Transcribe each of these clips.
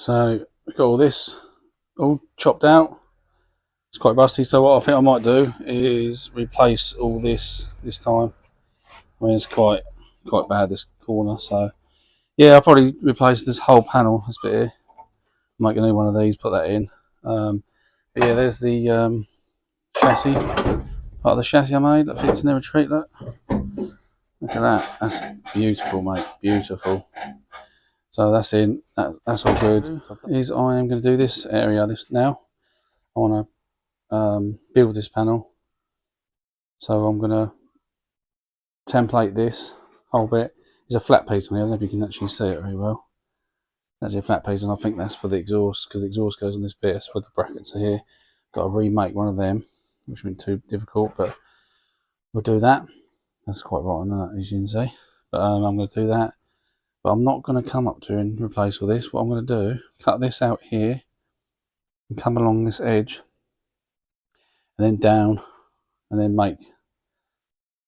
So we've got all this all chopped out. It's quite rusty, so what I think I might do is replace all this time. I mean, it's quite bad, this corner, so yeah, I'll probably replace this whole panel, this bit here. Make a new one of these, put that in. But yeah, there's the chassis, part of the chassis I made that fits in the retreat. Look at that, that's beautiful, mate, beautiful. So that's in, that's all good. Is I am going to do this area now. I want to build this panel, so I'm going to template this whole bit. There's a flat piece on here, I don't know if you can actually see it very well. It's actually a flat piece, and I think that's for the exhaust, because the exhaust goes on this bit. That's where the brackets are here. Got to remake one of them, which wouldn't be too difficult, but we'll do that. That's quite rotten, isn't it, as you can see. But I'm going to do that. But I'm not going to come up to and replace all this. What I'm going to do, cut this out here, and come along this edge, and then down, and then make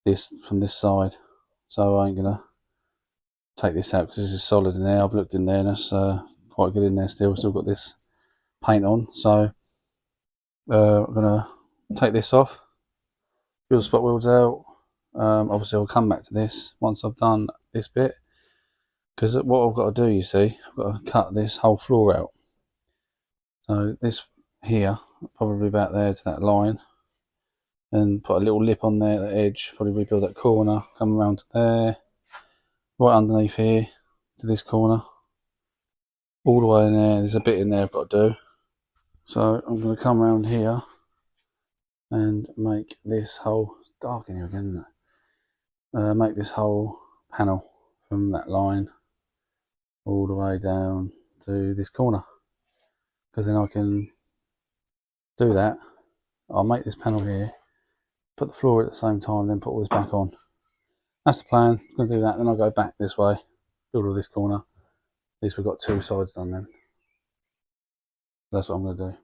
this from this side. So I ain't going to take this out because this is solid in there. I've looked in there and it's quite good in there still. Still got this paint on. So I'm going to take this off, peel the spot wheels out. Obviously I'll come back to this once I've done this bit, because what I've got to do, you see, I've got to cut this whole floor out. So this here, probably about there to that line, and put a little lip on there at the edge, probably rebuild that corner, come around to there, right underneath here to this corner, all the way in there. There's a bit in there I've got to do. So I'm going to come around here and make this whole, dark in here again, isn't it? Make this whole panel from that line all the way down to this corner, because then I can do that. I'll make this panel here, put the floor at the same time, then put all this back on. That's the plan. I'm going to do that, then I'll go back this way, build all this corner. At least we've got two sides done then. That's what I'm going to do.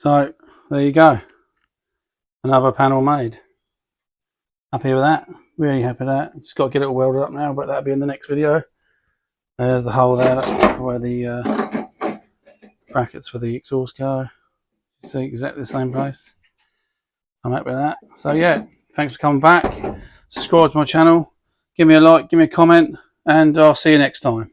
So there you go, another panel made. Happy with that, really happy with that. Just got to get it all welded up now, but that'll be in the next video. There's the hole there where the brackets for the exhaust go. You see exactly the same place. I'm happy with that. So yeah, thanks for coming back. Subscribe to my channel, give me a like, give me a comment, and I'll see you next time.